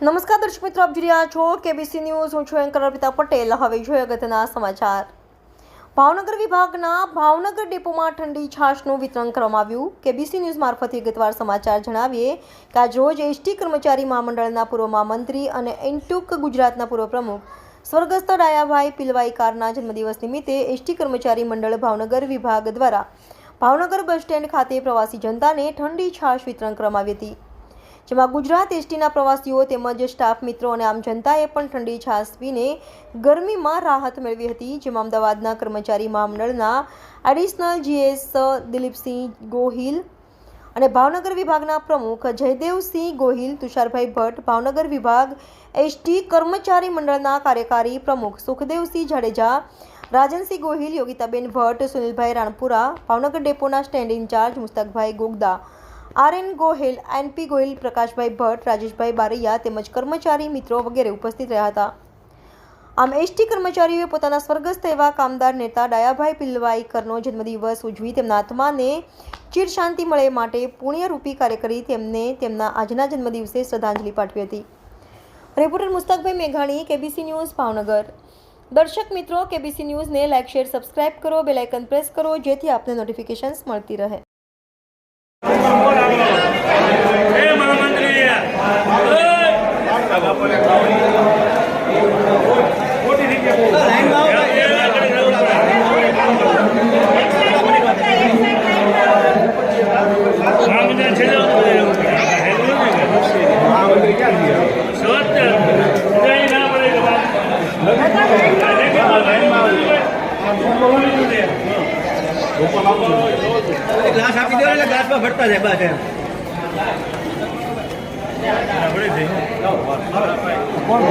નમસ્કાર દર્શક મિત્રો, આપ જોઈ રહ્યા છો કેબીસી ન્યૂઝ. હું છું એન્કર અર્પિતા પટેલ. હવે જોઈએ અગત્યના સમાચાર. ભાવનગર વિભાગના ભાવનગર ડેપોમાં ઠંડી છાશનું વિતરણ કરવામાં આવ્યું. કેબીસી ન્યૂઝ મારફતે વિગતવાર સમાચાર જણાવીએ કે આજ રોજ એસટી કર્મચારી મહામંડળના પૂર્વ મહામંત્રી અને એન્ટુક ગુજરાતના પૂર્વ પ્રમુખ સ્વર્ગસ્થ ડાયાભાઈ પિલવાઈકારના જન્મદિવસ નિમિત્તે એસટી કર્મચારી મંડળ ભાવનગર વિભાગ દ્વારા ભાવનગર બસ સ્ટેન્ડ ખાતે પ્રવાસી જનતાને ઠંડી છાશ વિતરણ કરવામાં આવી હતી, જેમાં ગુજરાત એસટીના પ્રવાસીઓ તેમજ સ્ટાફ મિત્રો અને આમ જનતાએ પણ ઠંડી છાશ પીને ગરમીમાં રાહત મેળવી હતી. જેમાં અમદાવાદના કર્મચારી મહામંડળના એડિશનલ જીએસ દિલીપસિંહ ગોહિલ અને ભાવનગર વિભાગના પ્રમુખ જયદેવસિંહ ગોહિલ, તુષારભાઈ ભટ્ટ, ભાવનગર વિભાગ એસટી કર્મચારી મંડળના કાર્યકારી પ્રમુખ સુખદેવસિંહ જાડેજા, રાજનસિંહ ગોહિલ, યોગિતાબેન ભટ્ટ, સુનિલભાઈ Ranpura, Bhavnagar ડેપોના stand in charge મુસ્તકભાઈ ગોગદા, RN Gohil, NP Gohil, Prakashbhai Bhatt, Rajeshbhai Baraiya તેમજ કર્મચારી મિત્રો વગેરે ઉપસ્થિત રહ્યા હતા. આમ એસટી કર્મચારીઓએ પોતાના સ્વર્ગસ્થ એવા કામદાર નેતા ડાયાભાઈ પિલવાઈકરનો જન્મદિવસ ઉજવી તેમના આત્માને ચિર શાંતિ મળે માટે પુણ્યરૂપી કાર્ય કરી તેમને તેમના આજના જન્મદિવસે શ્રદ્ધાંજલિ પાઠવી હતી. રિપોર્ટર મુસ્તકભાઈ મેઘાણી, કેબીસી ન્યૂઝ, ભાવનગર. દર્શક મિત્રો, કેબીસી ન્યૂઝને લાઇક, શેર, સબસ્ક્રાઇબ કરો, બેલ આઇકન પ્રેસ કરો જેથી આપને નોટિફિકેશન્સ મળતી રહે. ગ્લાસ આપી દેવા એટલે ગ્લાસમાં ભરતા જાય બસ એમ. કોણ